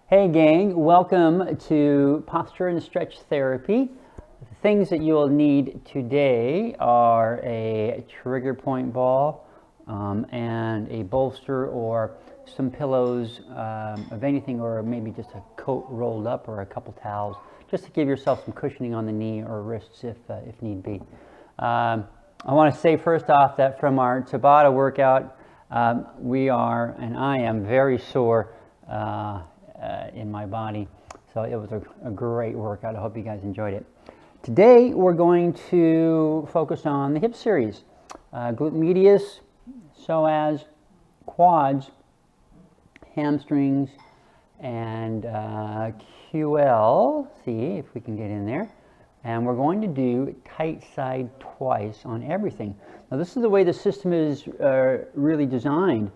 Hey gang, welcome to Posture and Stretch Therapy. The things that you'll need today are a trigger point ball and a bolster or some pillows of anything, or maybe just a coat rolled up or a couple towels, just to give yourself some cushioning on the knee or wrists if need be. I want to say first off that from our Tabata workout, I am very sore in my body. So it was a great workout. I hope you guys enjoyed it. Today we're going to focus on the hip series. Glute medius, psoas, quads, hamstrings, and QL. See if we can get in there. And we're going to do tight side twice on everything. Now this is the way the system is really designed.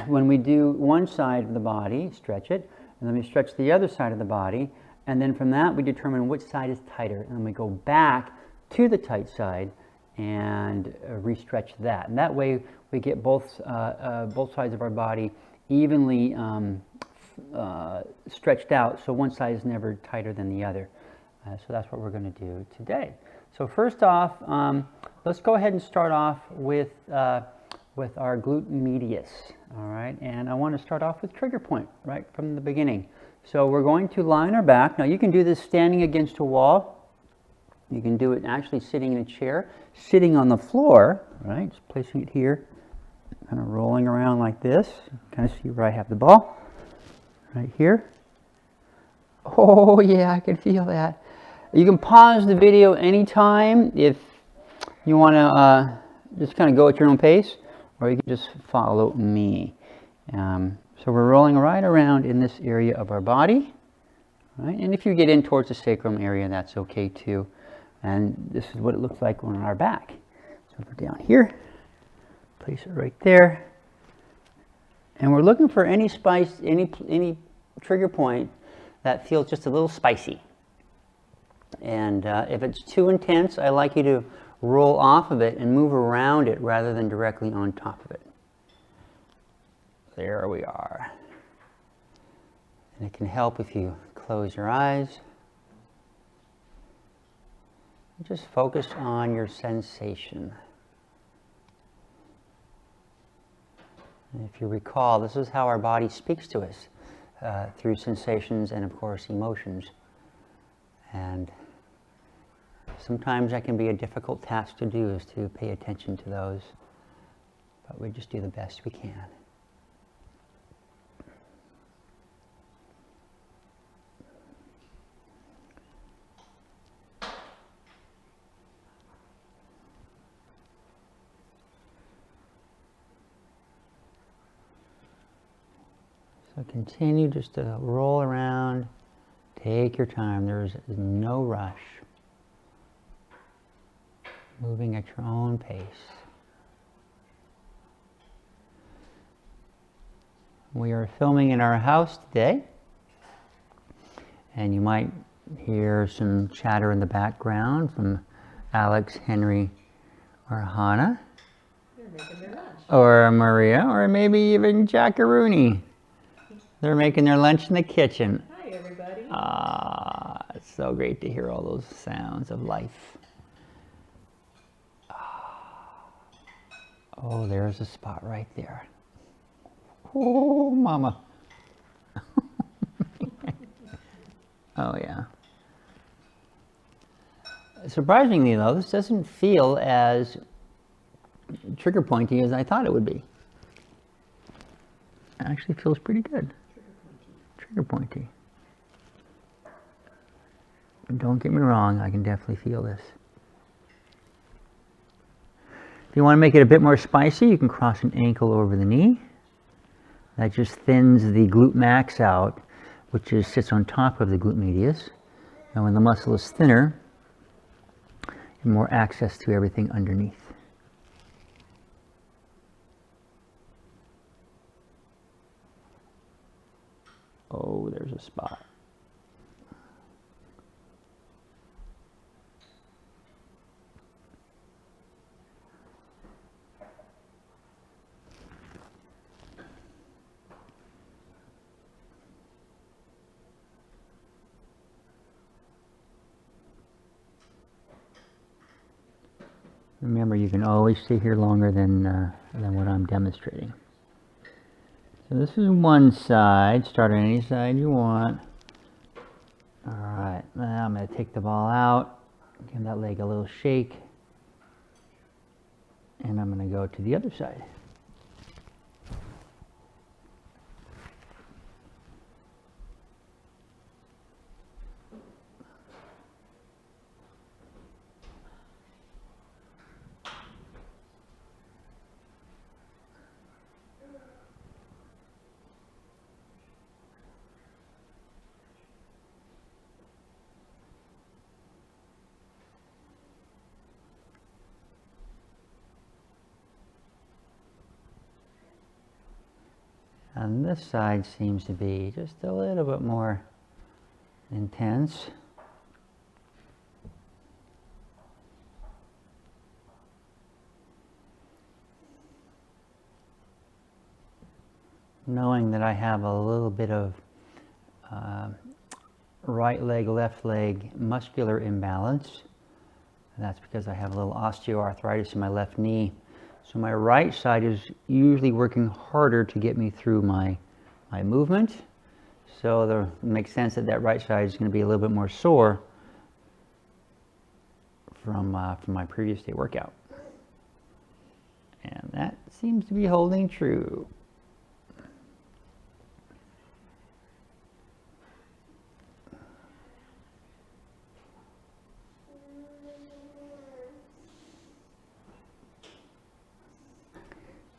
When we do one side of the body, stretch it, and then we stretch the other side of the body, and then from that we determine which side is tighter, and then we go back to the tight side and re-stretch that. And that way we get both sides of our body evenly stretched out, so one side is never tighter than the other. So that's what we're going to do today. So first off, let's go ahead and start off with our glute medius, all right? And I want to start off with trigger point right from the beginning. So we're going to lie on our back. Now you can do this standing against a wall. You can do it actually sitting in a chair, sitting on the floor, right? Just placing it here, kind of rolling around like this. Kind of see where I have the ball, right here. Oh yeah, I can feel that. You can pause the video anytime if you want to just kind of go at your own pace, or you can just follow me. So we're rolling right around in this area of our body, right? And if you get in towards the sacrum area, that's okay too. And this is what it looks like on our back. So if we're down here, place it right there. And we're looking for any trigger point that feels just a little spicy. And if it's too intense, I like you to roll off of it and move around it rather than directly on top of it. There we are. And it can help if you close your eyes. Just focus on your sensation. And if you recall, this is how our body speaks to us, through sensations and, of course, emotions. And sometimes that can be a difficult task to do, is to pay attention to those, but we just do the best we can. So continue just to roll around. Take your time. There is no rush. Moving at your own pace. We are filming in our house today, and you might hear some chatter in the background from Alex, Henry, or Hannah, or Maria, or maybe even Jackaroonie. They're making their lunch in the kitchen. Hi, everybody. It's so great to hear all those sounds of life. Oh, there's a spot right there. Oh, mama. Oh, yeah. Surprisingly, though, this doesn't feel as trigger pointy as I thought it would be. It actually feels pretty good. Trigger pointy. Don't get me wrong, I can definitely feel this. If you want to make it a bit more spicy, you can cross an ankle over the knee. That just thins the glute max out, which sits on top of the glute medius. And when the muscle is thinner, you have more access to everything underneath. Oh, there's a spot. Remember, you can always stay here longer than what I'm demonstrating. So this is one side. Start on any side you want. All right, now I'm going to take the ball out, give that leg a little shake, and I'm going to go to the other side. And this side seems to be just a little bit more intense. Knowing that I have a little bit of right leg, left leg muscular imbalance. And that's because I have a little osteoarthritis in my left knee. So my right side is usually working harder to get me through my movement. So it makes sense that right side is going to be a little bit more sore from my previous day workout. And that seems to be holding true.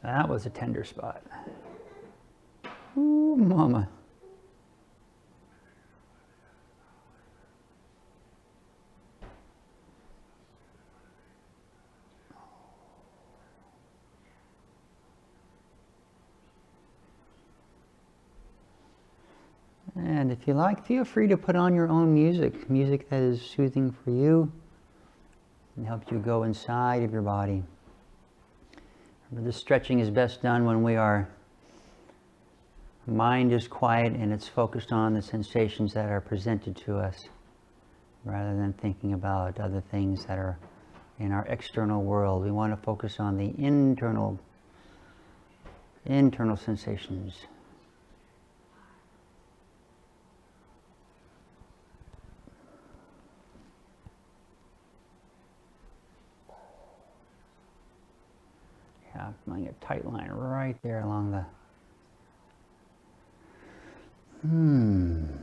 That was a tender spot. Ooh, mama. And if you like, feel free to put on your own music, music that is soothing for you and helps you go inside of your body. Remember, this stretching is best done when our mind is quiet and it's focused on the sensations that are presented to us, rather than thinking about other things that are in our external world. We want to focus on the internal sensations. Yeah, I'm getting a tight line right there along the... And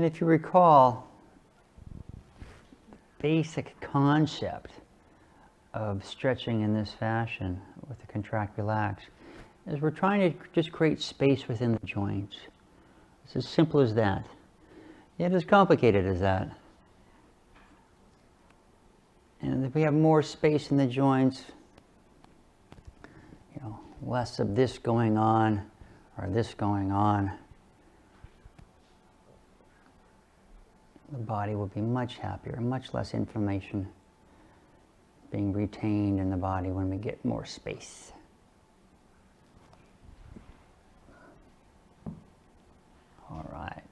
if you recall, basic concept of stretching in this fashion with the contract relax is we're trying to just create space within the joints. It's as simple as that, yet as complicated as that. And if we have more space in the joints, less of this going on or this going on, the body will be much happier, much less inflammation being retained in the body when we get more space. All right.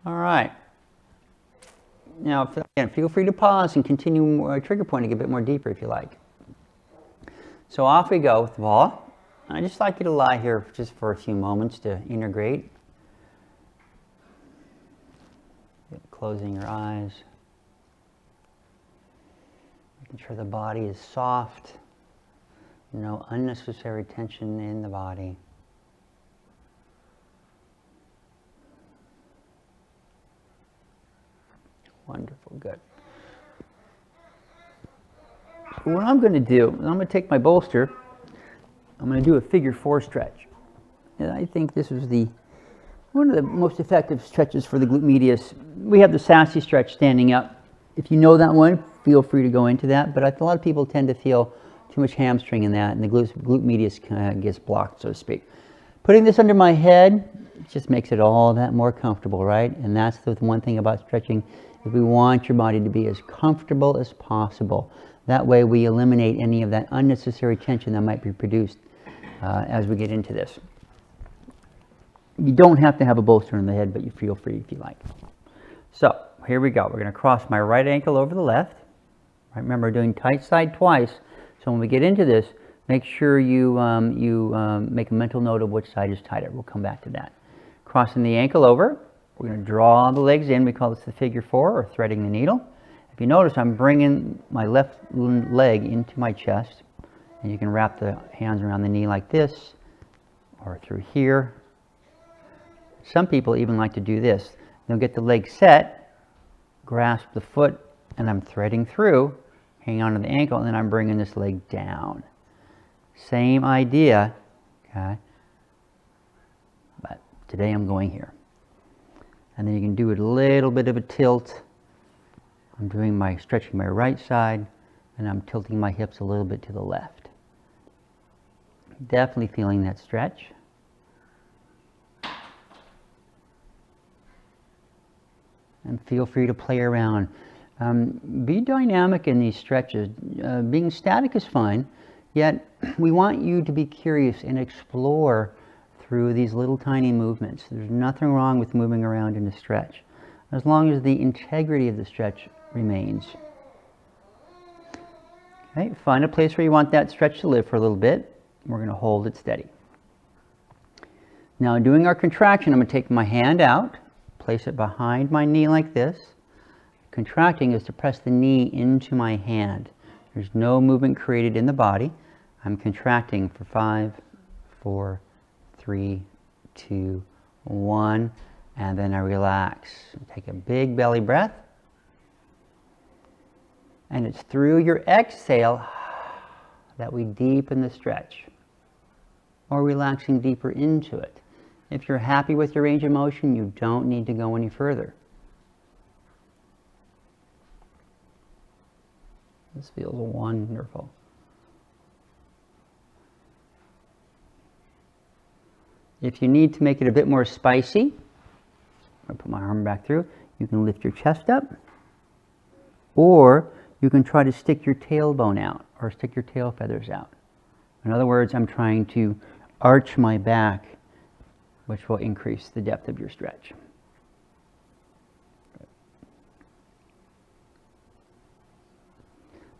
All right. Now, again, feel free to pause and continue trigger pointing a bit more deeper if you like. So off we go with the ball. I'd just like you to lie here just for a few moments to integrate. Closing your eyes. Making sure the body is soft. No unnecessary tension in the body. Wonderful, good. So what I'm going to do, I'm going to take my bolster. I'm going to do a figure 4 stretch. And I think this is one of the most effective stretches for the glute medius. We have the sassy stretch standing up. If you know that one, feel free to go into that. But a lot of people tend to feel too much hamstring in that, and the glute medius kind of gets blocked, so to speak. Putting this under my head, it just makes it all that more comfortable, right? And that's the one thing about stretching, is we want your body to be as comfortable as possible. That way we eliminate any of that unnecessary tension that might be produced as we get into this. You don't have to have a bolster on the head, but you feel free if you like. So here we go. We're going to cross my right ankle over the left. Right, remember, doing tight side twice. So when we get into this, make sure you make a mental note of which side is tighter. We'll come back to that. Crossing the ankle over, we're going to draw the legs in. We call this the figure 4, or threading the needle. If you notice, I'm bringing my left leg into my chest, and you can wrap the hands around the knee like this, or through here. Some people even like to do this. They'll get the leg set, grasp the foot, and I'm threading through, hang on to the ankle, and then I'm bringing this leg down. Same idea, okay? But today I'm going here. And then you can do a little bit of a tilt. I'm doing stretching my right side, and I'm tilting my hips a little bit to the left. Definitely feeling that stretch. And feel free to play around. Be dynamic in these stretches. Being static is fine, yet we want you to be curious and explore through these little tiny movements. There's nothing wrong with moving around in a stretch, as long as the integrity of the stretch remains. Okay, find a place where you want that stretch to live for a little bit. We're going to hold it steady. Now, doing our contraction, I'm going to take my hand out, place it behind my knee like this. Contracting is to press the knee into my hand. There's no movement created in the body. I'm contracting for 5, 4, 3, 2, 1, and then I relax. Take a big belly breath. And it's through your exhale that we deepen the stretch, or relaxing deeper into it. If you're happy with your range of motion, you don't need to go any further. This feels wonderful. If you need to make it a bit more spicy, I put my arm back through, you can lift your chest up, or you can try to stick your tailbone out, or stick your tail feathers out. In other words, I'm trying to arch my back, which will increase the depth of your stretch.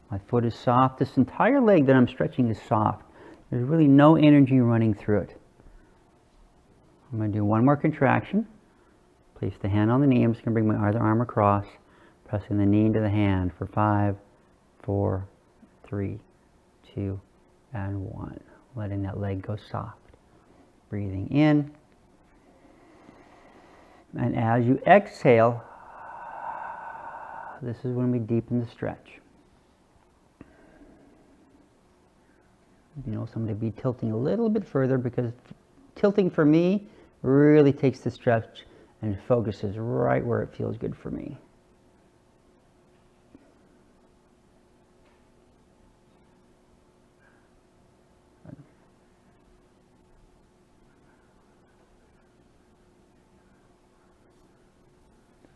My foot is soft. This entire leg that I'm stretching is soft. There's really no energy running through it. I'm going to do one more contraction. Place the hand on the knee. I'm just going to bring my other arm across, pressing the knee into the hand for 5, 4, 3, 2, and 1. Letting that leg go soft. Breathing in. And as you exhale, this is when we deepen the stretch. You know, somebody be tilting a little bit further, because tilting for me really takes the stretch and focuses right where it feels good for me.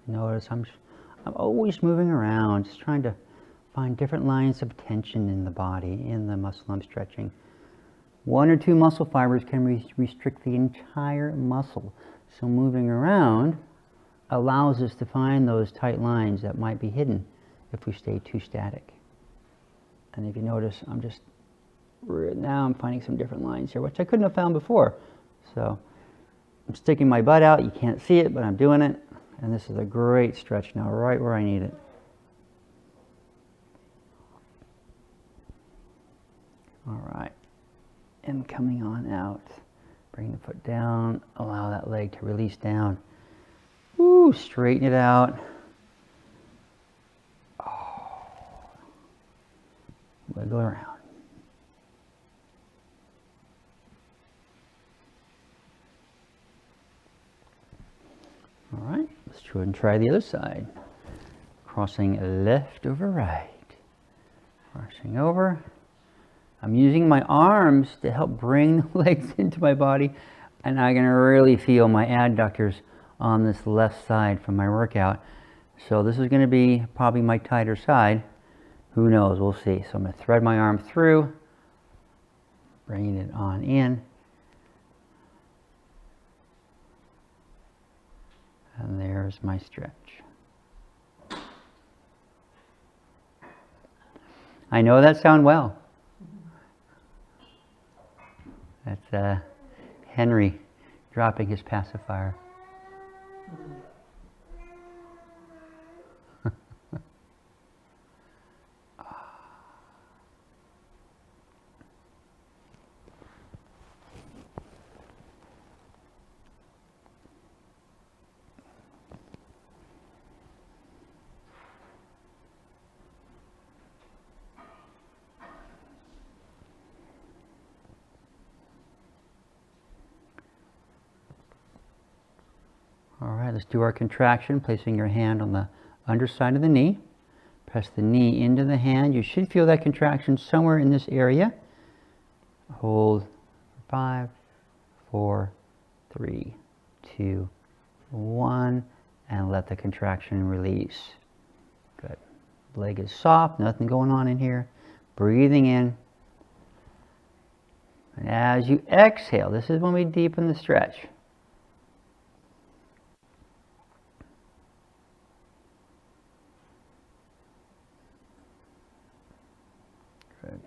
Notice I'm always moving around, just trying to find different lines of tension in the body, in the muscle I'm stretching. 1 or 2 muscle fibers can restrict the entire muscle. So moving around allows us to find those tight lines that might be hidden if we stay too static. And if you notice, now I'm finding some different lines here, which I couldn't have found before. So I'm sticking my butt out. You can't see it, but I'm doing it. And this is a great stretch now, right where I need it. All right, and coming on out. Bring the foot down, allow that leg to release down. Woo, straighten it out. Oh. Wiggle around. All right, let's go ahead and try the other side. Crossing left over right. Crossing over. I'm using my arms to help bring the legs into my body, And I'm going to really feel my adductors on this left side from my workout. So this is going to be probably my tighter side. Who knows? We'll see. So I'm going to thread my arm through, bringing it on in. And there's my stretch. I know that sounds well. That's Henry dropping his pacifier. All right, let's do our contraction, placing your hand on the underside of the knee. Press the knee into the hand. You should feel that contraction somewhere in this area. Hold 5, 4, 3, 2, 1, and let the contraction release. Good. Leg is soft, nothing going on in here. Breathing in. And as you exhale, this is when we deepen the stretch. Good.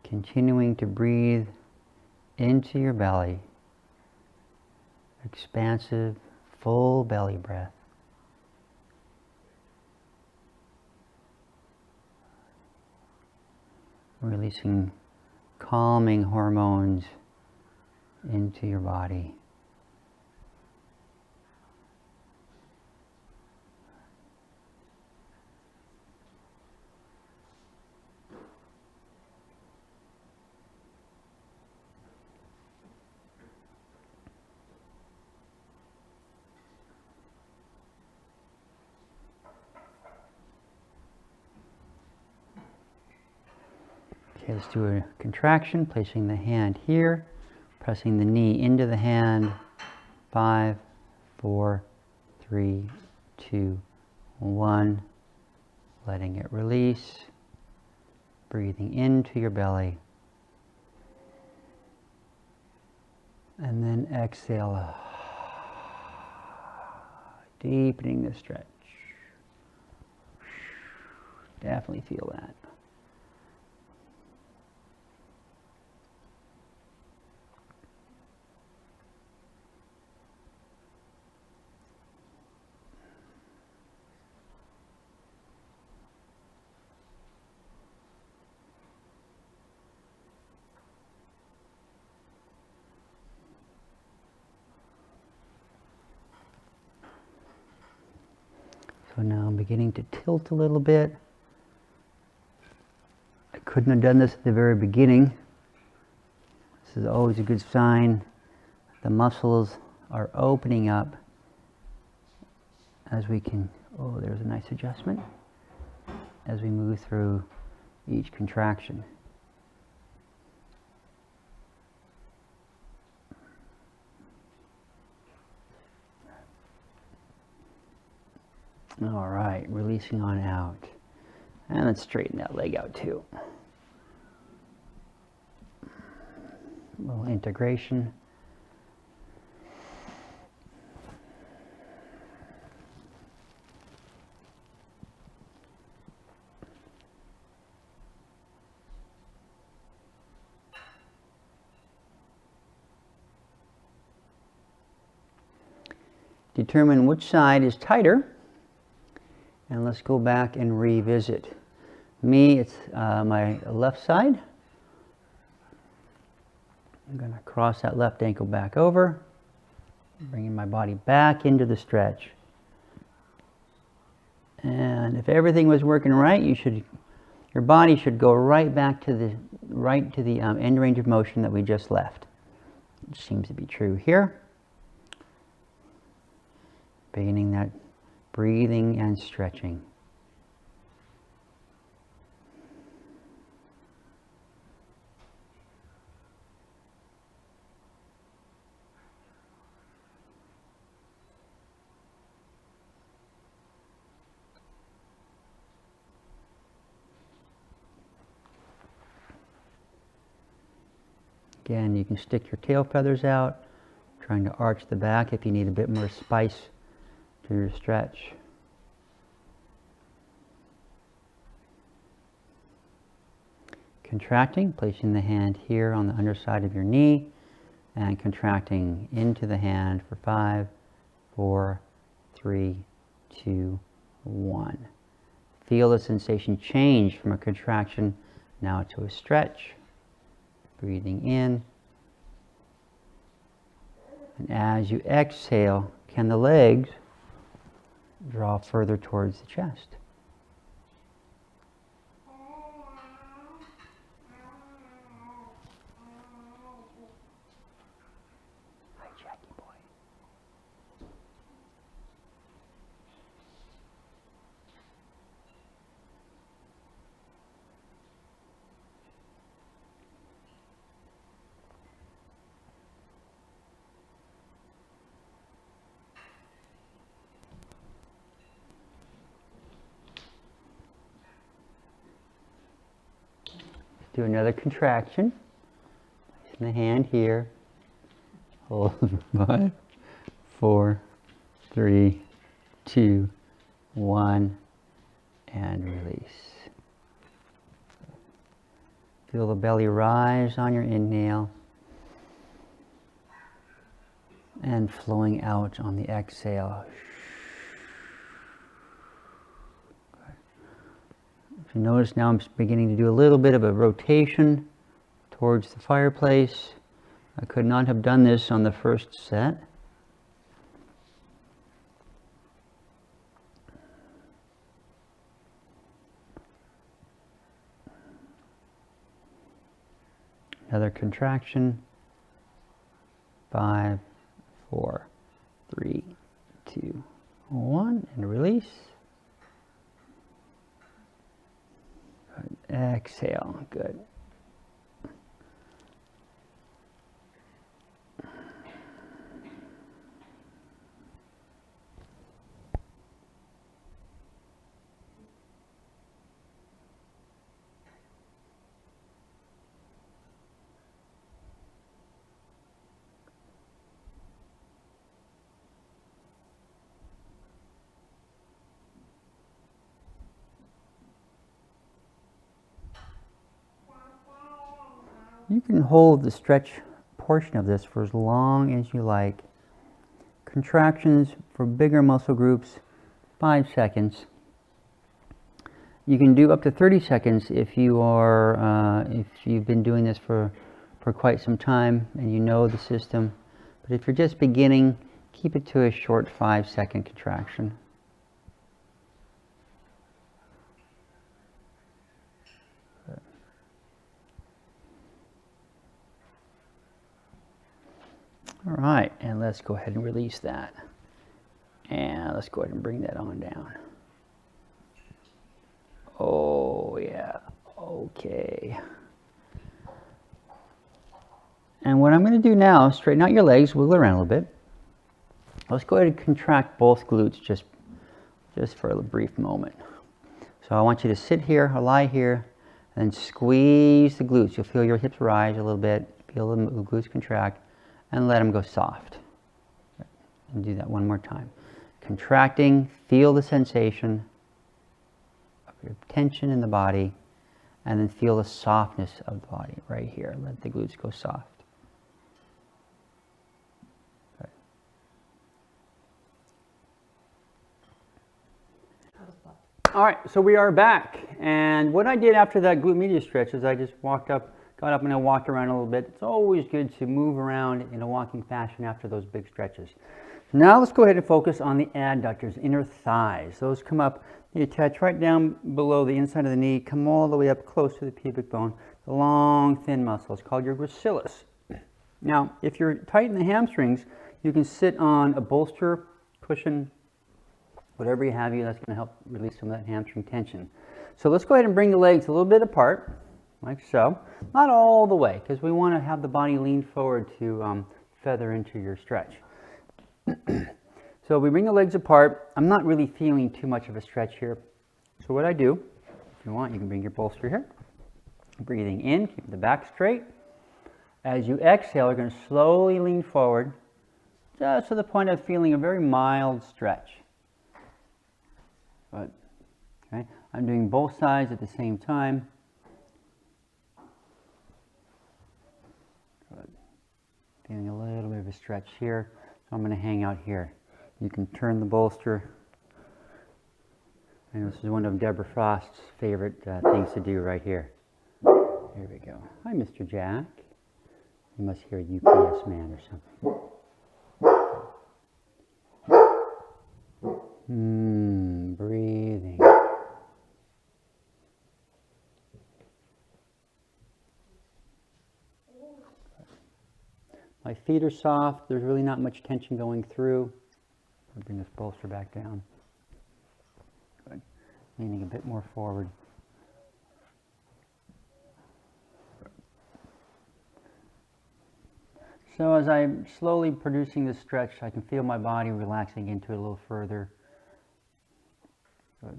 Continuing to breathe into your belly. Expansive, full belly breath. Releasing calming hormones into your body. Okay, let's do a contraction, placing the hand here, pressing the knee into the hand. 5, 4, 3, 2, 1. Letting it release. Breathing into your belly. And then exhale. Deepening the stretch. Definitely feel that. So now I'm beginning to tilt a little bit. I couldn't have done this at the very beginning. This is always a good sign. The muscles are opening up as we can, oh, there's a nice adjustment, as we move through each contraction. All right, releasing on out. And let's straighten that leg out too. A little integration. Determine which side is tighter. And let's go back and revisit. Me, it's my left side. I'm going to cross that left ankle back over, bringing my body back into the stretch. And if everything was working right, your body should go right back to the end range of motion that we just left. Which seems to be true here. Beginning that breathing and stretching. Again, you can stick your tail feathers out, trying to arch the back if you need a bit more spice to your stretch. Contracting, placing the hand here on the underside of your knee, and contracting into the hand for 5, 4, 3, 2, 1. Feel the sensation change from a contraction now to a stretch. Breathing in. And as you exhale, can the legs draw further towards the chest? Hi, Jackie boy. Do another contraction. Placing the hand here. Hold 5, 4, 3, 2, 1, and release. Feel the belly rise on your inhale and flowing out on the exhale. If you notice now I'm beginning to do a little bit of a rotation towards the fireplace. I could not have done this on the first set. Another contraction. 5, 4, 3, 2, 1, and release. Good. Exhale. Good. You can hold the stretch portion of this for as long as you like. Contractions for bigger muscle groups, 5 seconds. You can do up to 30 seconds if you are, if you've been doing this for quite some time and you know the system. But if you're just beginning, keep it to a short 5-second contraction. All right, and let's go ahead and release that. And let's go ahead and bring that on down. Oh, yeah. Okay. And what I'm going to do now, straighten out your legs, wiggle around a little bit. Let's go ahead and contract both glutes just for a brief moment. So I want you to sit here or lie here and squeeze the glutes. You'll feel your hips rise a little bit, feel the glutes contract, and let them go soft. And do that one more time. Contracting, feel the sensation of your tension in the body, and then feel the softness of the body right here. Let the glutes go soft. Good. All right, so we are back. And what I did after that glute medius stretch is I just got up and I walked around a little bit. It's always good to move around in a walking fashion after those big stretches. So now let's go ahead and focus on the adductors, inner thighs. Those come up, you attach right down below the inside of the knee, come all the way up close to the pubic bone. The long, thin muscle is called your gracilis. Now, if you're tight in the hamstrings, you can sit on a bolster, cushion, whatever you have, that's going to help release some of that hamstring tension. So let's go ahead and bring the legs a little bit apart, like so. Not all the way, because we want to have the body lean forward to feather into your stretch. So we bring the legs apart. I'm not really feeling too much of a stretch here. So what I do, if you want, you can bring your bolster here. Breathing in, keep the back straight. As you exhale, you're going to slowly lean forward, just to the point of feeling a very mild stretch. Good. Okay. I'm doing both sides at the same time. Good. Feeling a little bit of a stretch here, so I'm going to hang out here. You can turn the bolster. And this is one of Deborah Frost's favorite things to do right here. Here we go. Hi, Mr. Jack. You must hear a UPS man or something. Breathing. My feet are soft. There's really not much tension going through. I'll bring this bolster back down. Good. Leaning a bit more forward. So as I'm slowly producing this stretch, I can feel my body relaxing into it a little further. Good.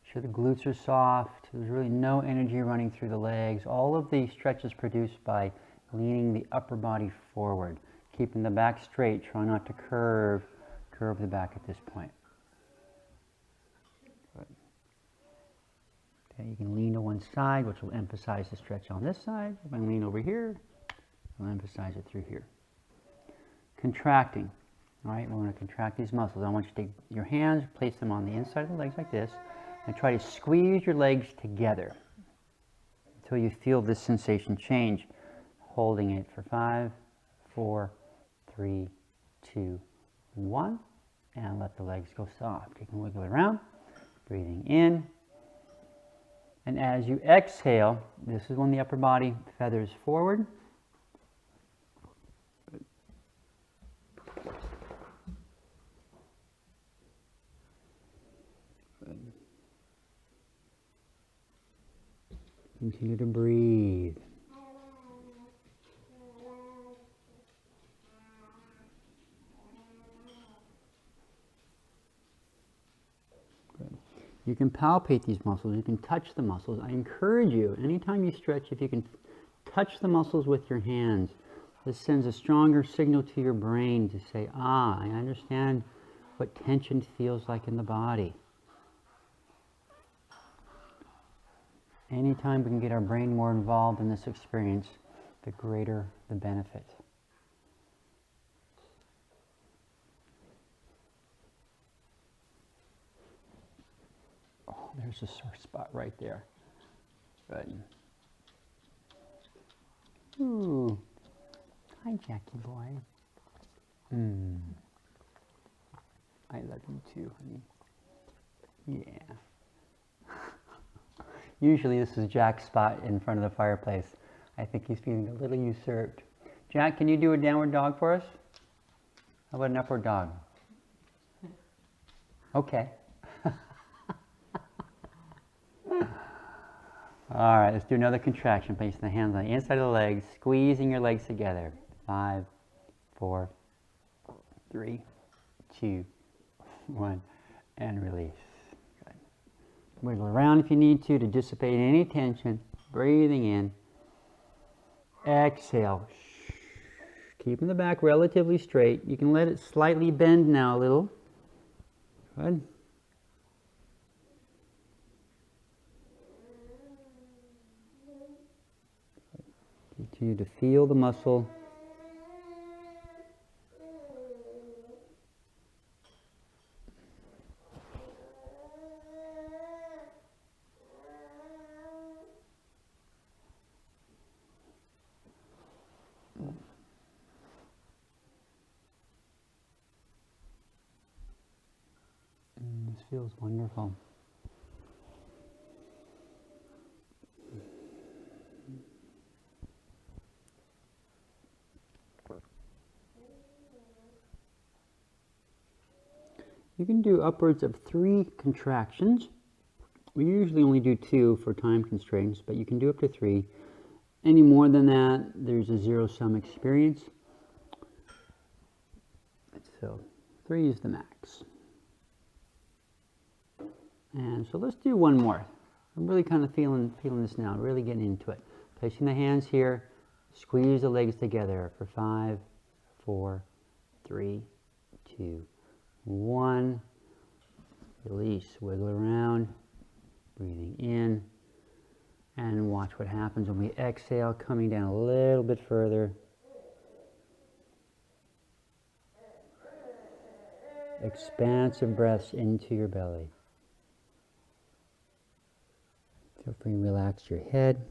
Sure, the glutes are soft. There's really no energy running through the legs. All of the stretch is produced by leaning the upper body forward, keeping the back straight. Try not to curve the back at this point. Good. Okay, you can lean to one side, which will emphasize the stretch on this side. If I lean over here, I'll emphasize it through here. Contracting. All right, we're going to contract these muscles. I want you to take your hands, place them on the inside of the legs like this, and try to squeeze your legs together until you feel this sensation change. Holding it for 5, 4, 3, 2, 1, and let the legs go soft. You can wiggle it around, breathing in. And as you exhale, this is when the upper body feathers forward. Continue to breathe. Good. You can palpate these muscles. You can touch the muscles. I encourage you, anytime you stretch, if you can touch the muscles with your hands, this sends a stronger signal to your brain to say, ah, I understand what tension feels like in the body. Anytime we can get our brain more involved in this experience, the greater the benefit. Oh, there's a sore spot right there. Good. Ooh. Hi, Jackie boy. I love you too, honey. Yeah. Usually this is Jack's spot in front of the fireplace. I think he's feeling a little usurped. Jack, can you do a downward dog for us? How about an upward dog? Okay. All right, let's do another contraction. Placing the hands on the inside of the legs, squeezing your legs together. 5, 4, 3, 2, 1, and release. Wiggle around if you need to dissipate any tension. Breathing in. Exhale. Keeping the back relatively straight. You can let it slightly bend now a little. Good. Continue to feel the muscle. This feels wonderful. You can do upwards of 3 contractions. We usually only do 2 for time constraints, but you can do up to 3. Any more than that, there's a zero-sum experience. So 3 is the max. And so let's do one more. I'm really kind of feeling this now, really getting into it. Placing the hands here, Squeeze the legs together for 5, 4, 3, 2, 1. Release, wiggle around, breathing in, and watch what happens when we exhale, coming down a little bit further. Expansive breaths into your belly. Feel free to relax your head.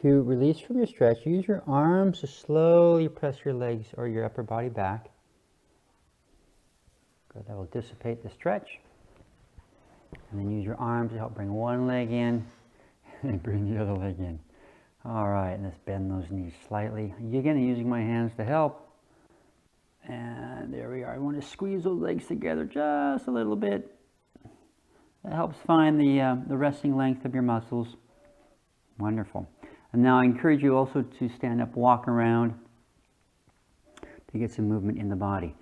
To release from your stretch, use your arms to slowly press your legs or your upper body back. Good, that will dissipate the stretch. And then use your arms to help bring one leg in and bring the other leg in. All right, and let's bend those knees slightly. Again, using my hands to help. And there we are. I want to squeeze those legs together just a little bit. That helps find the resting length of your muscles. Wonderful. And now I encourage you also to stand up, walk around to get some movement in the body.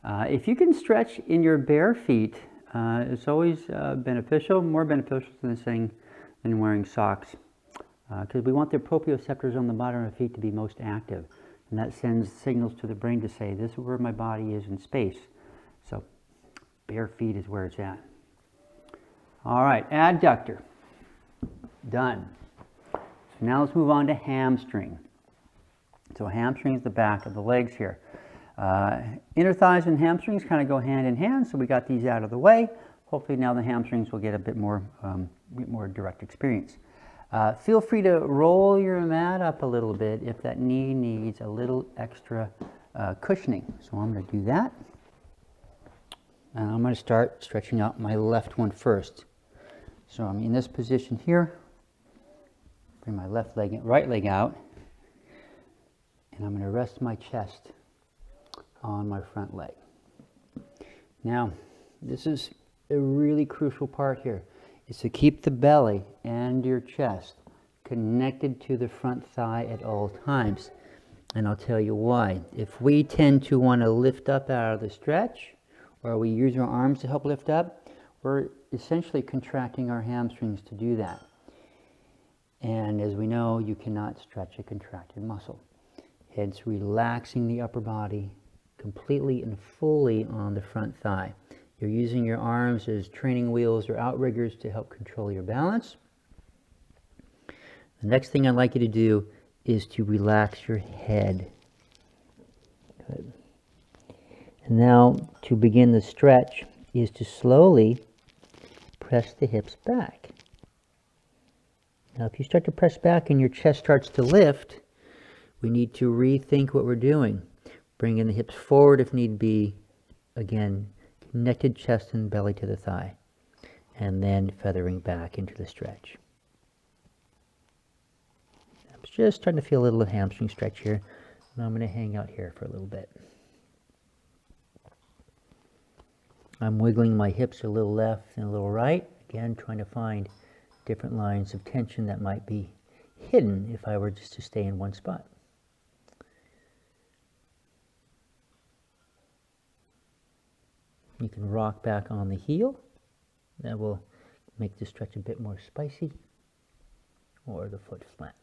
If you can stretch in your bare feet, it's always beneficial, more beneficial than wearing socks. Because we want the proprioceptors on the bottom of the feet to be most active. And that sends signals to the brain to say, this is where my body is in space. So bare feet is where it's at. All right, adductor. Done. So now let's move on to hamstring. So hamstring is the back of the legs here. Inner thighs and hamstrings kind of go hand in hand, so we got these out of the way. Hopefully now the hamstrings will get a bit more direct experience. Feel free to roll your mat up a little bit if that knee needs a little extra cushioning. So I'm going to do that. And I'm going to start stretching out my left one first. So I'm in this position here. Bring my right leg out. And I'm going to rest my chest on my front leg. Now, this is a really crucial part here, is to keep the belly and your chest connected to the front thigh at all times. And I'll tell you why. If we tend to want to lift up out of the stretch, or we use our arms to help lift up, we're essentially contracting our hamstrings to do that. And as we know, you cannot stretch a contracted muscle. Hence, relaxing the upper body completely and fully on the front thigh. You're using your arms as training wheels or outriggers to help control your balance. The next thing I'd like you to do is to relax your head. Good. And now, to begin the stretch, is to slowly press the hips back. Now, if you start to press back and your chest starts to lift, we need to rethink what we're doing. Bring in the hips forward if need be. Again, connected chest and belly to the thigh. And then feathering back into the stretch. I'm just starting to feel a little hamstring stretch here. And I'm going to hang out here for a little bit. I'm wiggling my hips a little left and a little right. Again, trying to find different lines of tension that might be hidden if I were just to stay in one spot. You can rock back on the heel. That will make the stretch a bit more spicy, or the foot flat.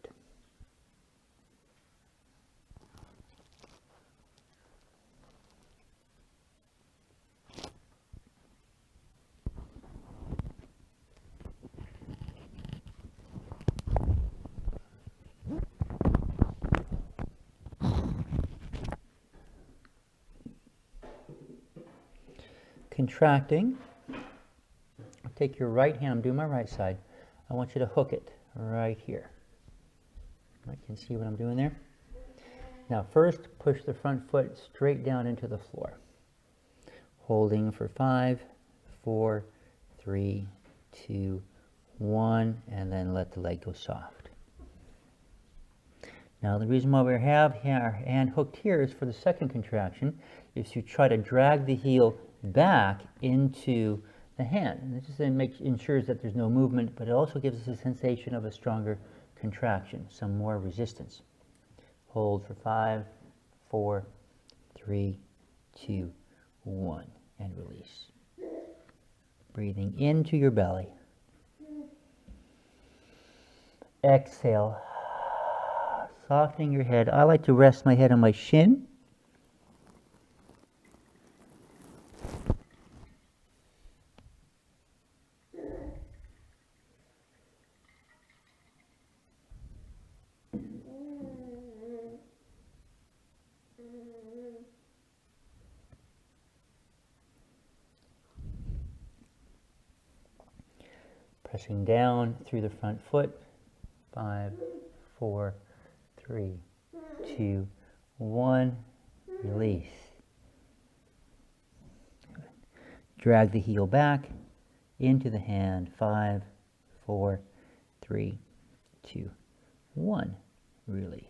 Contracting. Take your right hand, I'm doing my right side. I want you to hook it right here. I can see what I'm doing there. Now first, push the front foot straight down into the floor. Holding for 5, 4, 3, 2, 1, and then let the leg go soft. Now the reason why we have our hand hooked here is for the second contraction, is to try to drag the heel back into the hand. And this just ensures that there's no movement, but it also gives us a sensation of a stronger contraction, some more resistance. Hold for 5, 4, 3, 2, 1, and release. Breathing into your belly. Exhale, softening your head. I like to rest my head on my shin. Pressing down through the front foot. 5, 4, 3, 2, 1. Release. Drag the heel back into the hand. 5, 4, 3, 2, 1. Release.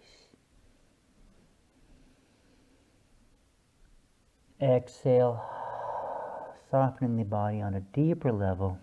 Exhale, softening the body on a deeper level.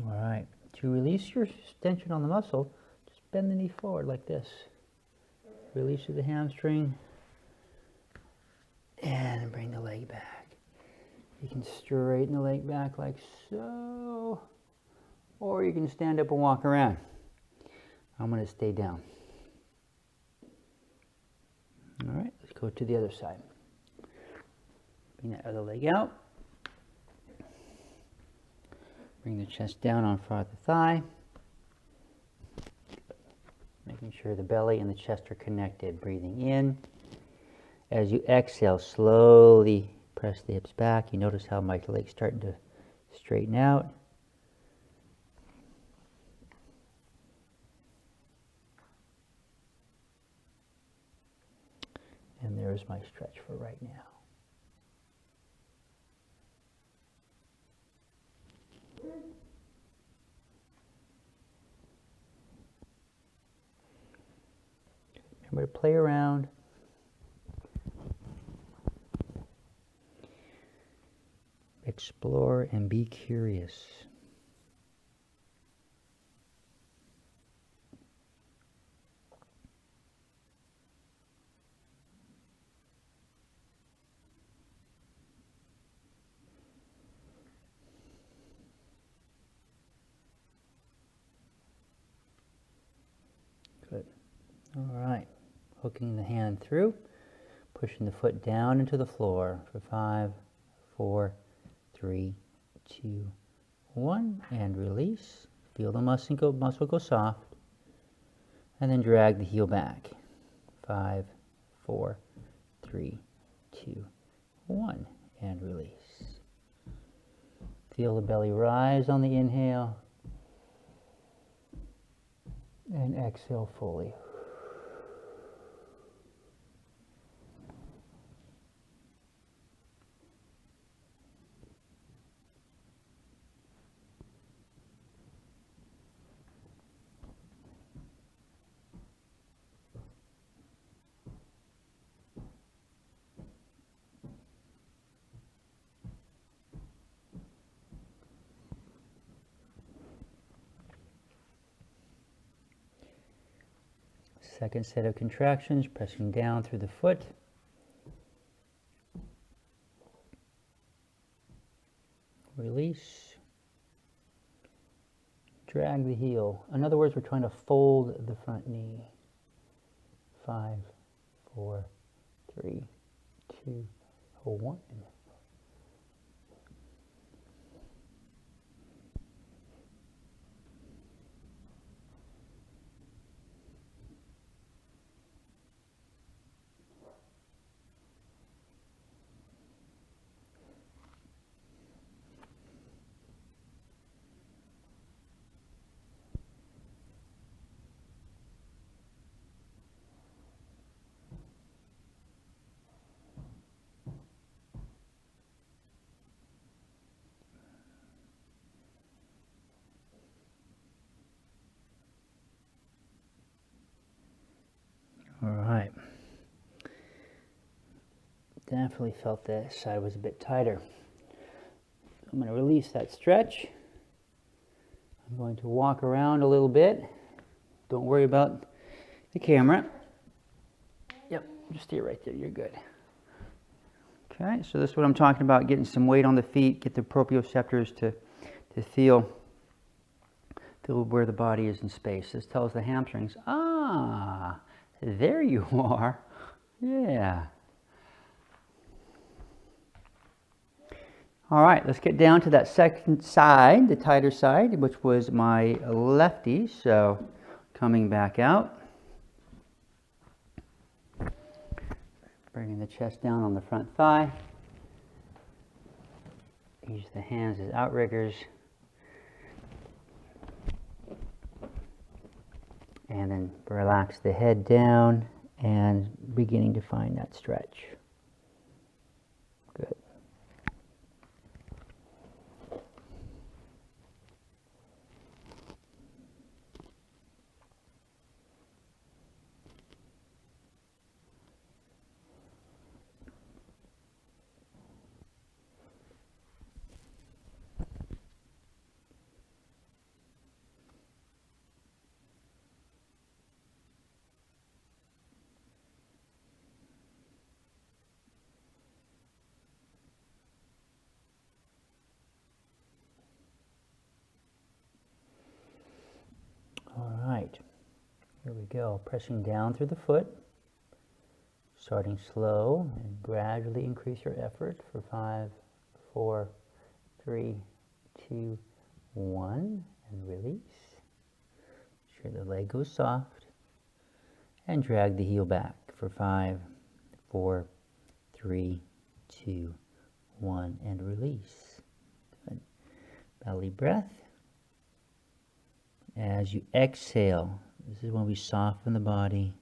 All right, to release your tension on the muscle, just bend the knee forward like this. Release the hamstring and bring the leg back. You can straighten the leg back like so, or you can stand up and walk around. I'm going to stay down. All right, let's go to the other side. Bring that other leg out. Bring the chest down on front of the thigh. Making sure the belly and the chest are connected. Breathing in. As you exhale, slowly press the hips back. You notice how my leg's starting to straighten out. And there's my stretch for right now. Remember to play around. Explore and be curious. Good. All right. Hooking the hand through, pushing the foot down into the floor for 5, 4, 3, 2, 1, and release. Feel the muscle go soft, and then drag the heel back. 5, 4, 3, 2, 1, and release. Feel the belly rise on the inhale, and exhale fully. Second set of contractions, pressing down through the foot. Release. Drag the heel. In other words, we're trying to fold the front knee. 5, 4, 3, 2, 1. All right. Definitely felt that side was a bit tighter. I'm going to release that stretch. I'm going to walk around a little bit. Don't worry about the camera. Yep, just stay right there. You're good. Okay, so this is what I'm talking about, getting some weight on the feet, get the proprioceptors to feel where the body is in space. This tells the hamstrings, ah, there you are. Yeah. All right, let's get down to that second side, the tighter side, which was my lefty. So coming back out. Bringing the chest down on the front thigh. Use the hands as outriggers. And then relax the head down and beginning to find that stretch. Good. All right, here we go. Pressing down through the foot, starting slow and gradually increase your effort for 5, 4, 3, 2, 1, and release. Sure the leg goes soft and drag the heel back for 5, 4, 3, 2, 1, and release. Good. Belly breath. As you exhale, this is when we soften the body,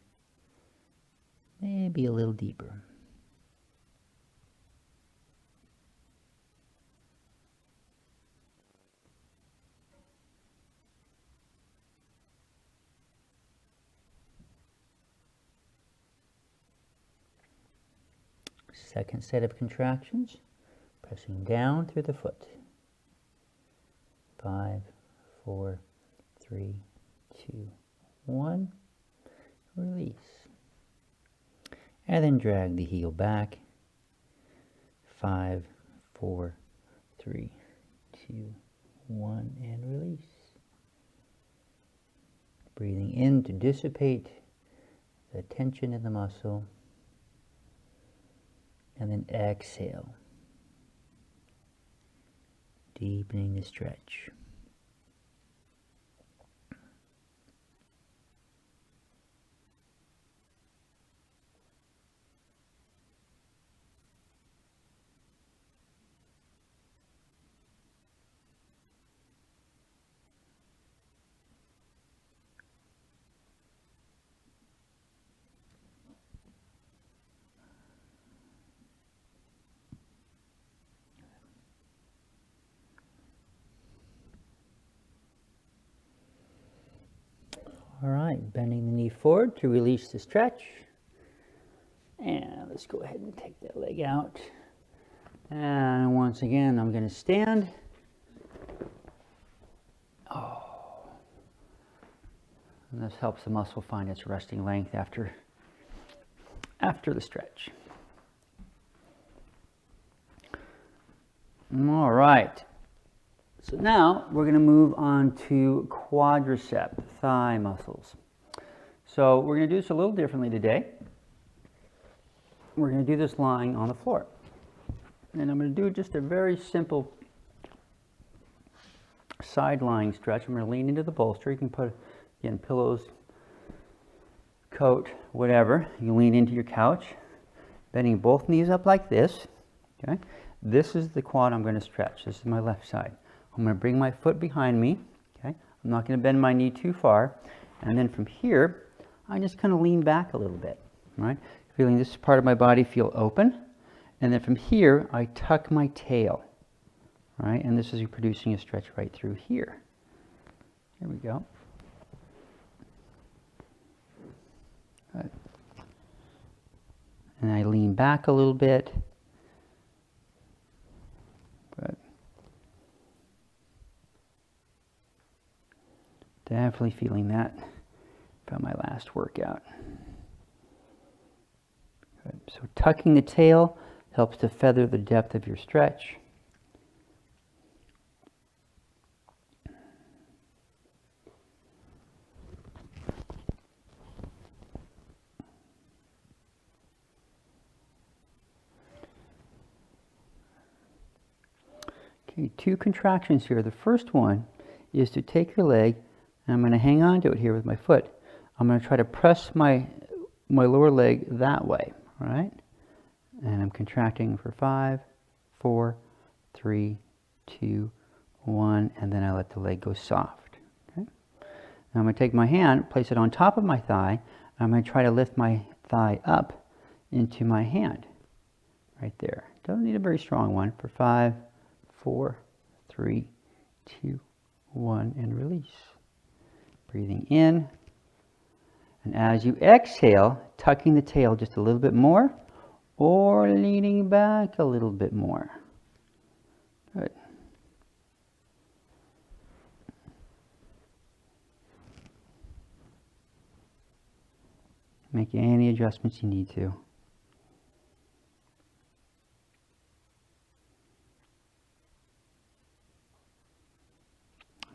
maybe a little deeper. Second set of contractions, pressing down through the foot. 5, 4, 3, 2, 1, release. And then drag the heel back. 5, 4, 3, 2, 1, and release. Breathing in to dissipate the tension in the muscle. And then exhale, deepening the stretch. All right, bending the knee forward to release the stretch. And let's go ahead and take that leg out. And once again, I'm going to stand. Oh. And this helps the muscle find its resting length after the stretch. All right. So now we're going to move on to quadriceps, thigh muscles. So we're going to do this a little differently today. we're going to do this lying on the floor. And I'm going to do just a very simple side lying stretch. I'm going to lean into the bolster. You can put, again, pillows, coat, whatever. You lean into your couch, bending both knees up like this. Okay, this is the quad I'm going to stretch. This is my left side. I'm going to bring my foot behind me. Okay, I'm not going to bend my knee too far, and then from here, I just kind of lean back a little bit. Right, feeling this part of my body feel open, and then from here, I tuck my tail. Right, and this is producing a stretch right through here. Here we go. Good. And I lean back a little bit. Good. Definitely feeling that from my last workout. Good. So tucking the tail helps to feather the depth of your stretch. Okay, 2 contractions here. The first one is to take your leg, and I'm going to hang on to it here with my foot. I'm going to try to press my lower leg that way, right? And I'm contracting for 5, 4, 3, 2, 1, and then I let the leg go soft. Okay? Now I'm going to take my hand, place it on top of my thigh, and I'm going to try to lift my thigh up into my hand, right there. Don't need a very strong one. For 5, 4, 3, 2, 1, and release. Breathing in. And as you exhale, tucking the tail just a little bit more or leaning back a little bit more. Good. Make any adjustments you need to.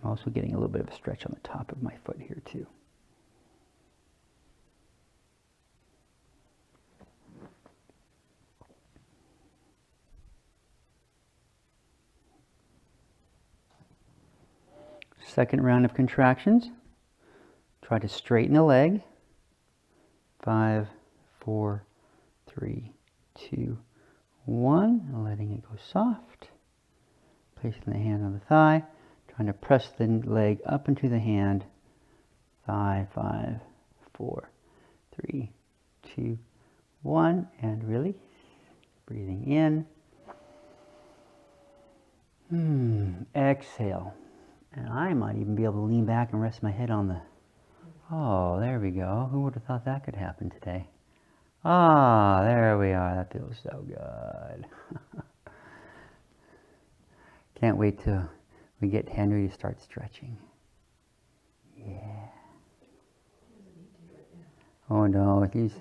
I'm also getting a little bit of a stretch on the top of my foot here too. Second round of contractions. Try to straighten the leg. 5, 4, 3, 2, 1. And letting it go soft. Placing the hand on the thigh. Trying to press the leg up into the hand. Thigh, 5, 4, 3, 2, 1. And release. Breathing in. Exhale. And I might even be able to lean back and rest my head on the... Oh, there we go. Who would have thought that could happen today? Ah, there we are. That feels so good. Can't wait till we get Henry to start stretching. Yeah. Oh no, he's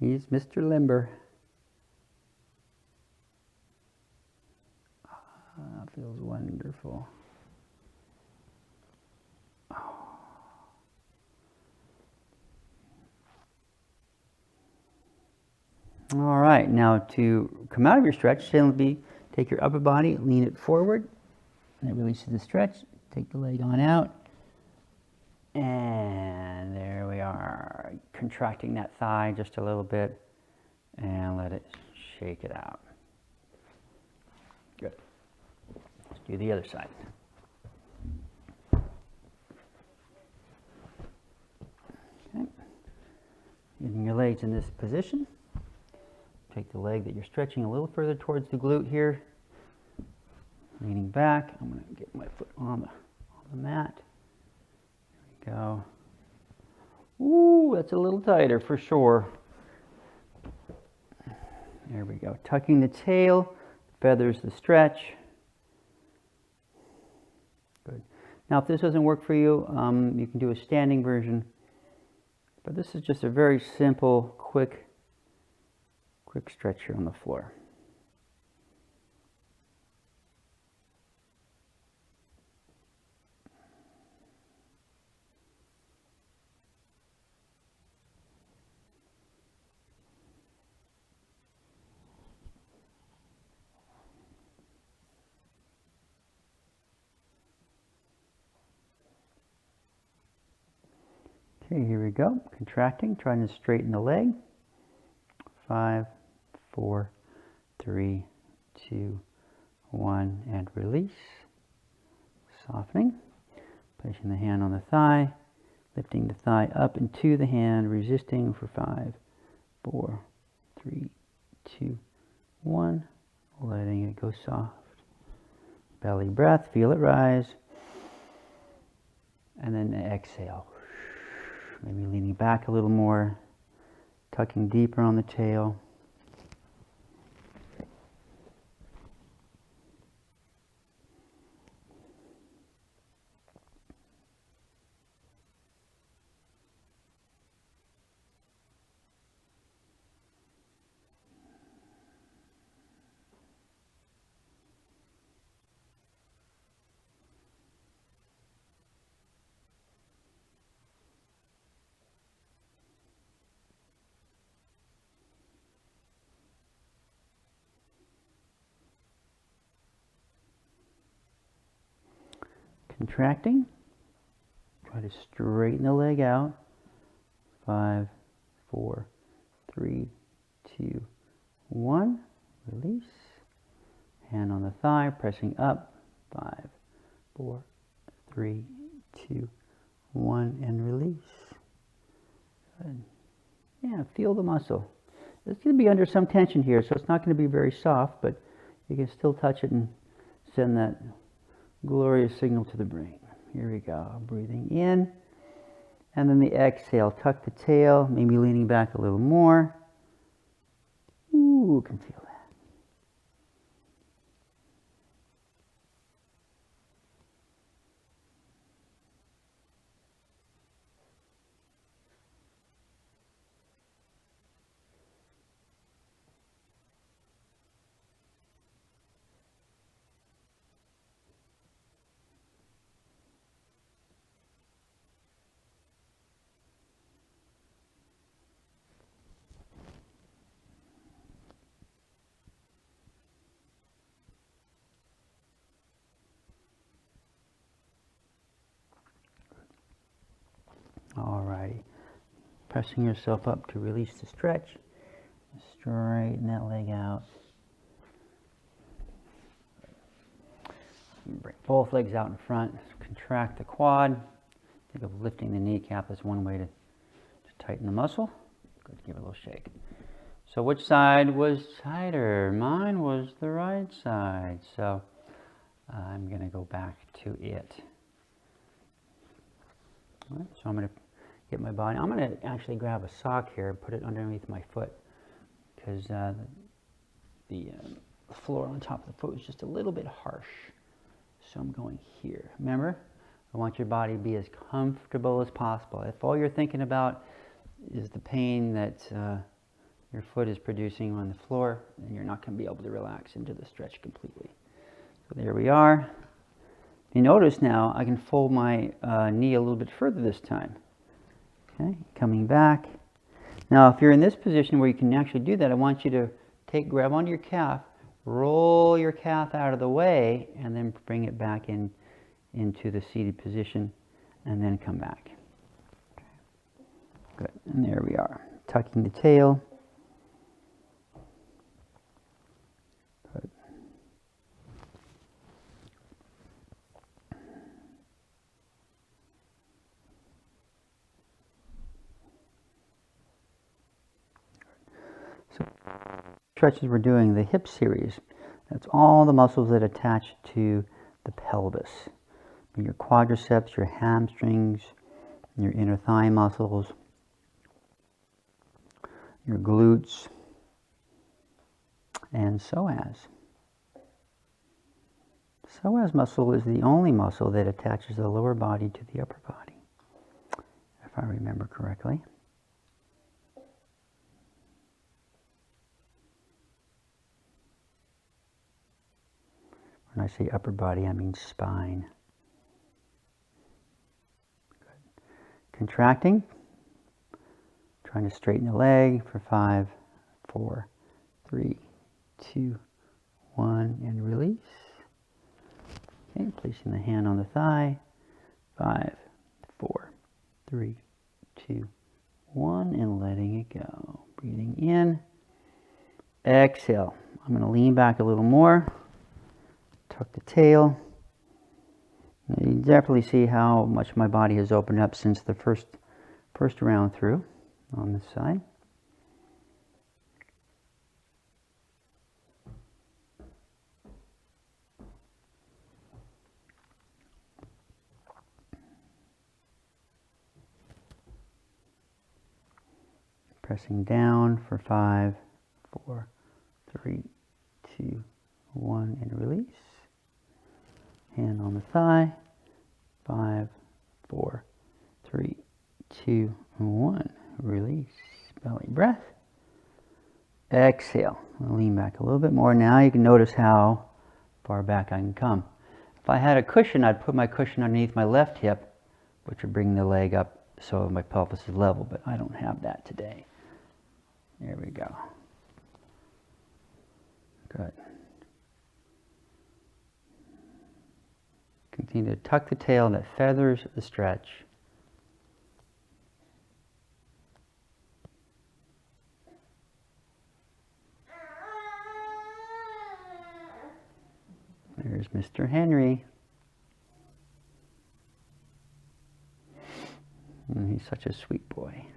Mr. Limber. That feels wonderful. All right, now to come out of your stretch, take your upper body, lean it forward, and it releases the stretch. Take the leg on out, and there we are, contracting that thigh just a little bit, and let it shake it out. Good. Let's do the other side. Okay. Getting your legs in this position. Take the leg that you're stretching a little further towards the glute here. Leaning back. I'm going to get my foot on the mat. There we go. Ooh, that's a little tighter for sure. There we go. Tucking the tail, feathers the stretch. Good. Now, if this doesn't work for you, you can do a standing version. But this is just a very simple, quick stretch here on the floor. Okay, here we go. Contracting, trying to straighten the leg. 5, 4, 3, 2, 1, and release. Softening. Placing the hand on the thigh, lifting the thigh up into the hand, resisting for 5, 4, 3, 2, 1. Letting it go soft. Belly breath, feel it rise. And then exhale. Maybe leaning back a little more, tucking deeper on the tail. Contracting. Try to straighten the leg out. 5, 4, 3, 2, 1. Release. Hand on the thigh, pressing up. 5, 4, 3, 2, 1, and release. Good. Yeah, feel the muscle. It's going to be under some tension here, so it's not going to be very soft, but you can still touch it and send that glorious signal to the brain. Here we go. Breathing in. And then the exhale. Tuck the tail, maybe leaning back a little more. Ooh, can feel that. Alrighty. Pressing yourself up to release the stretch. Straighten that leg out. Bring both legs out in front. Contract the quad. Think of lifting the kneecap as one way to tighten the muscle. Good, give it a little shake. So which side was tighter? Mine was the right side. So I'm going to go back to it. All right, so I'm going to get my body. I'm going to actually grab a sock here and put it underneath my foot because the floor on top of the foot was just a little bit harsh. So I'm going here. Remember, I want your body to be as comfortable as possible. If all you're thinking about is the pain that your foot is producing on the floor, then you're not going to be able to relax into the stretch completely. So there we are. You notice now I can fold my knee a little bit further this time. Okay, coming back. Now if you're in this position where you can actually do that, I want you to grab onto your calf, roll your calf out of the way, and then bring it back into the seated position, and then come back. Okay. Good, and there we are. Tucking the tail. Good. So, stretches we're doing, the hip series, that's all the muscles that attach to the pelvis. Your quadriceps, your hamstrings, your inner thigh muscles, your glutes, and psoas. Psoas muscle is the only muscle that attaches the lower body to the upper body, if I remember correctly. When I say upper body, I mean spine. Good. Contracting, trying to straighten the leg for 5, 4, 3, 2, 1, and release. Okay, placing the hand on the thigh. 5, 4, 3, 2, 1, and letting it go. Breathing in. Exhale. I'm going to lean back a little more. Tuck the tail. You can definitely see how much my body has opened up since the first round through on this side. Pressing down for 5, 4, 3, 2, 1, and release. Hand on the thigh. 5, 4, 3, 2, 1. Release. Belly breath. Exhale. I'll lean back a little bit more. Now you can notice how far back I can come. If I had a cushion, I'd put my cushion underneath my left hip, which would bring the leg up so my pelvis is level, but I don't have that today. There we go. Good. Continue to tuck the tail that feathers the stretch. There's Mr. Henry. And he's such a sweet boy.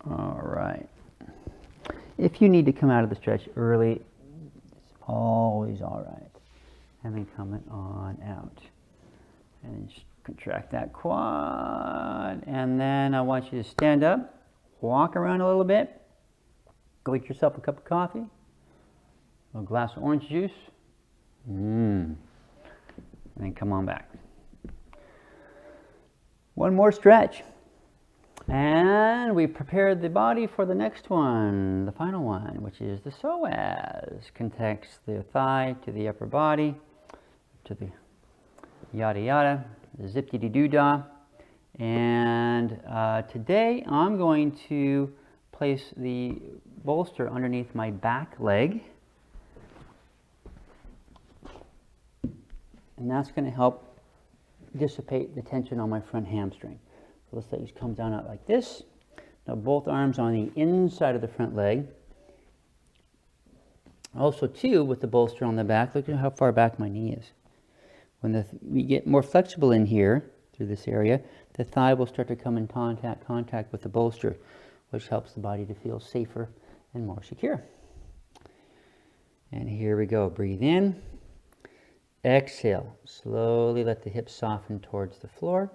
All right. If you need to come out of the stretch early, it's always all right. And then coming on out. And just contract that quad. And then I want you to stand up, walk around a little bit, go get yourself a cup of coffee, a glass of orange juice, and then come on back. One more stretch. And we prepared the body for the next one, the final one, which is the psoas. Connects the thigh to the upper body, to the yada yada, the zip-de-dee-doo-dah. And today I'm going to place the bolster underneath my back leg. And that's going to help dissipate the tension on my front hamstring. So let's say you come down out like this. Now both arms on the inside of the front leg. Also too, with the bolster on the back, look at how far back my knee is. When we get more flexible in here, through this area, the thigh will start to come in contact with the bolster, which helps the body to feel safer and more secure. And here we go. Breathe in. Exhale. Slowly let the hips soften towards the floor.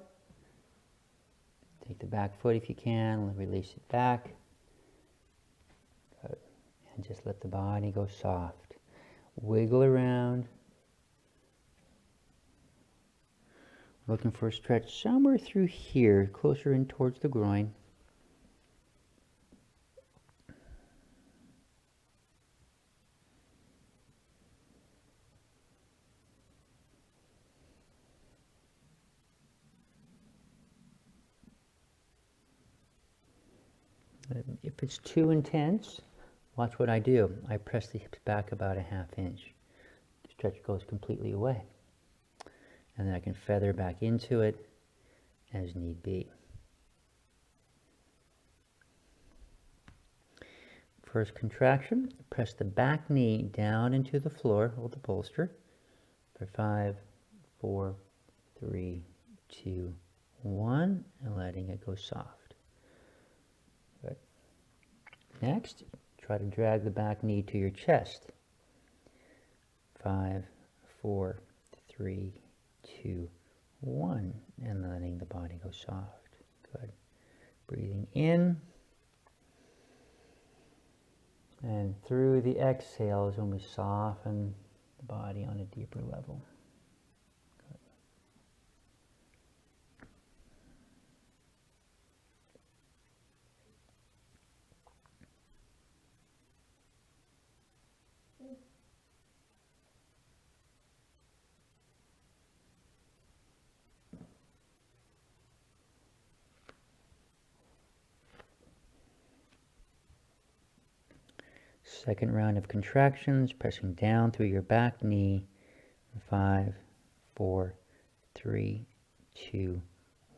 Take the back foot if you can, release it back. Good. And just let the body go soft. Wiggle around. Looking for a stretch somewhere through here, closer in towards the groin. If it's too intense, watch what I do. I press the hips back about a ½ inch. The stretch goes completely away. And then I can feather back into it as need be. First contraction, press the back knee down into the floor, hold the bolster for 5, 4, 3, 2, 1, and letting it go soft. Good. Next, try to drag the back knee to your chest. 5, 4, 3, 2, 1, and letting the body go soft. Good. Breathing in. And through the exhale is when we soften the body on a deeper level. Good. Second round of contractions, pressing down through your back knee. 5, 4, 3, 2,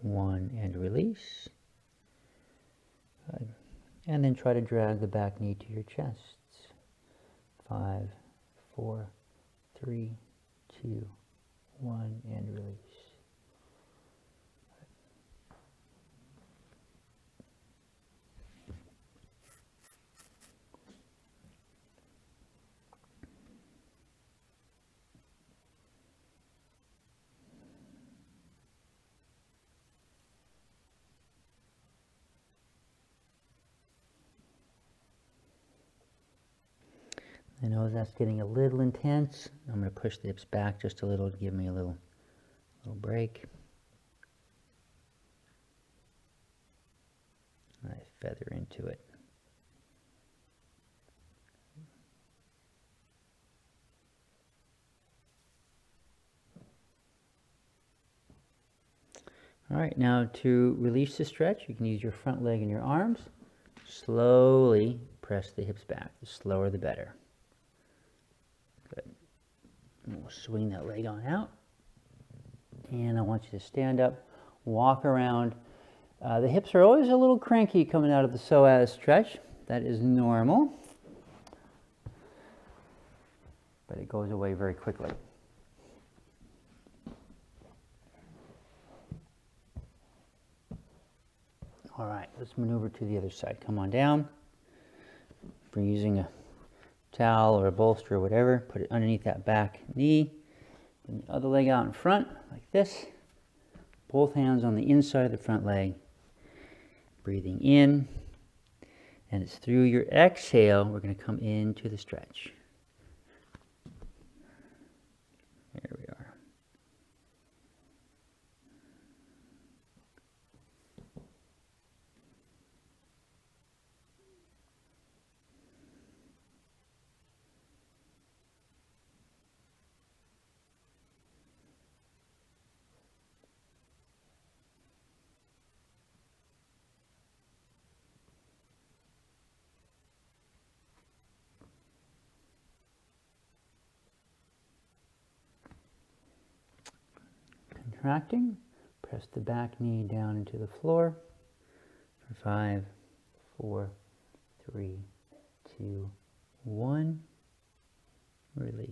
1, and release. Good. And then try to drag the back knee to your chest. 5, 4, 3, 2, 1, and release. I know that's getting a little intense. I'm going to push the hips back just a little to give me a little break. I feather into it. All right, now to release the stretch, you can use your front leg and your arms. Slowly press the hips back. The slower the better. Good. And we'll swing that leg on out. And I want you to stand up, walk around. The hips are always a little cranky coming out of the psoas stretch. That is normal. But it goes away very quickly. All right, let's maneuver to the other side. Come on down. If you're using a towel or a bolster or whatever, put it underneath that back knee. Bring the other leg out in front, like this. Both hands on the inside of the front leg. Breathing in. And it's through your exhale, we're going to come into the stretch. There we are. Contracting, press the back knee down into the floor for 5, 4, 3, 2, 1. Release.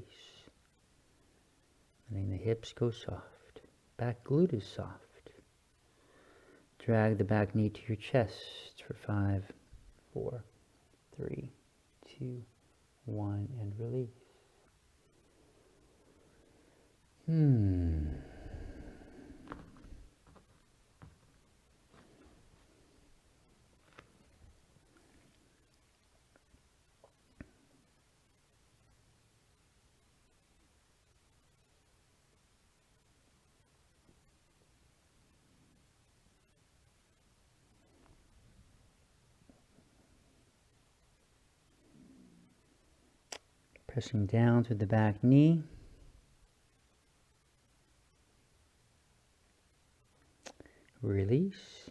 Letting the hips go soft. Back glute is soft. Drag the back knee to your chest for 5, 4, 3, 2, 1, and release. Pressing down through the back knee. Release.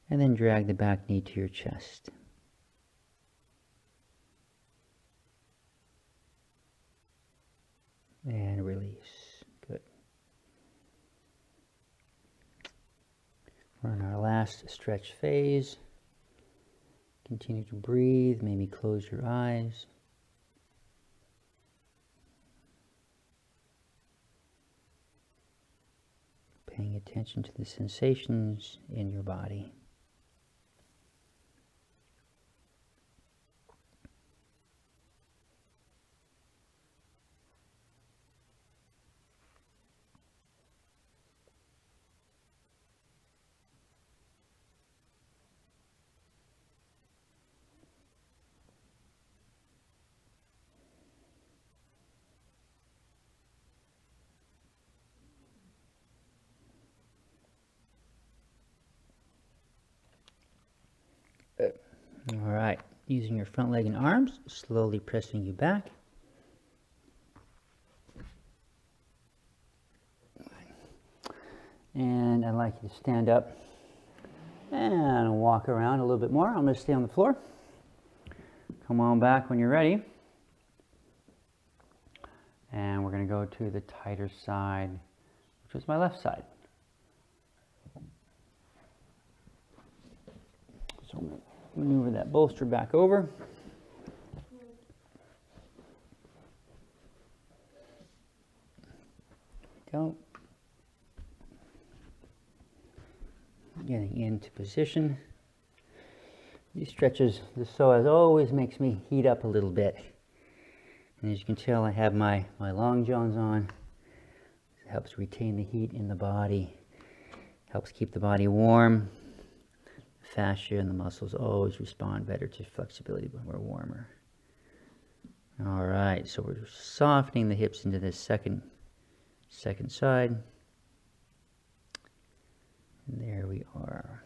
And then drag the back knee to your chest. And release. Good. We're in our last stretch phase. Continue to breathe. Maybe close your eyes. Paying attention to the sensations in your body. All right, using your front leg and arms, slowly pressing you back. And I'd like you to stand up and walk around a little bit more. I'm going to stay on the floor. Come on back when you're ready. And we're going to go to the tighter side, which is my left side. So I'm going to maneuver that bolster back over. Go. Getting into position. These stretches, the psoas always makes me heat up a little bit. And as you can tell, I have my long johns on. It helps retain the heat in the body. Helps keep the body warm. The fascia and the muscles always respond better to flexibility when we're warmer. All right, so we're softening the hips into this second side. And there we are.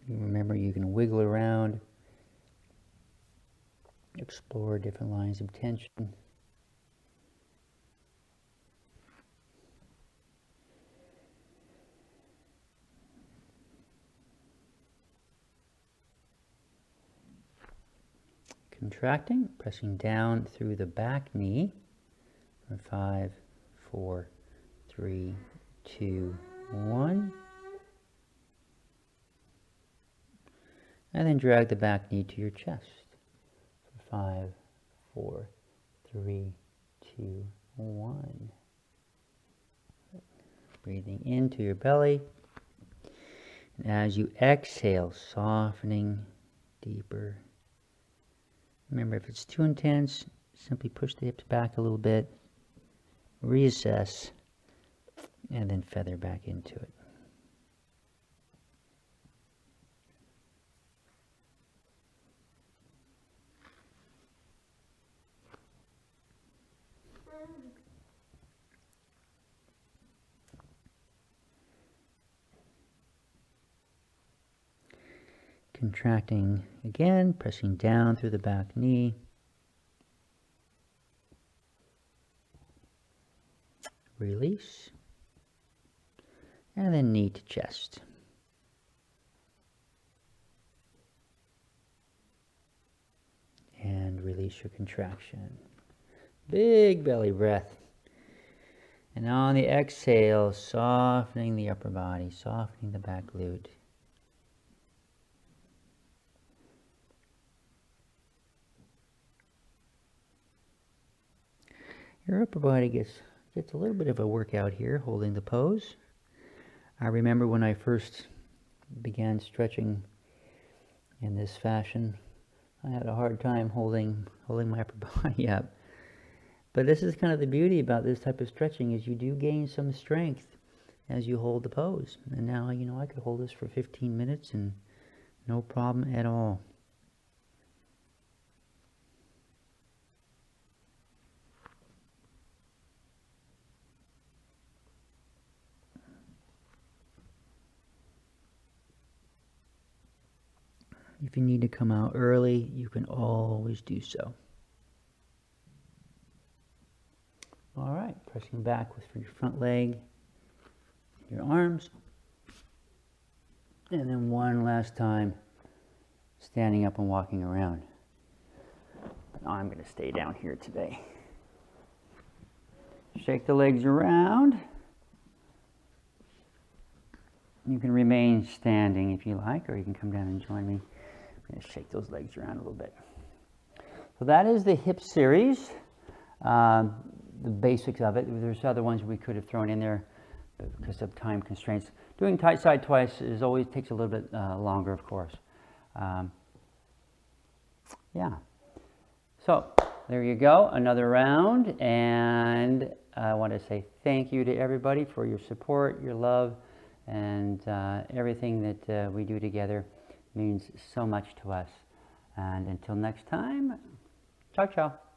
Remember, you can wiggle around, explore different lines of tension. Contracting, pressing down through the back knee for 5, 4, 3, 2, 1. And then drag the back knee to your chest for 5, 4, 3, 2, 1. Breathing into your belly. And as you exhale, softening deeper. Remember, if it's too intense, simply push the hips back a little bit, reassess, and then feather back into it. Contracting again, pressing down through the back knee. Release. And then knee to chest. And release your contraction. Big belly breath. And on the exhale, softening the upper body, softening the back glute. Your upper body gets a little bit of a workout here, holding the pose. I remember when I first began stretching in this fashion, I had a hard time holding my upper body up. But this is kind of the beauty about this type of stretching, is you do gain some strength as you hold the pose. And now, you know, I could hold this for 15 minutes and no problem at all. If you need to come out early, you can always do so. All right, pressing back with your front leg, your arms. And then one last time, standing up and walking around. I'm going to stay down here today. Shake the legs around. You can remain standing if you like, or you can come down and join me. I'm going to shake those legs around a little bit. So that is the hip series, the basics of it. There's other ones we could have thrown in there because of time constraints. Doing tight side twice always takes a little bit longer, of course. Yeah. So there you go, another round. And I want to say thank you to everybody for your support, your love, and everything that we do together means so much to us. And until next time, ciao, ciao.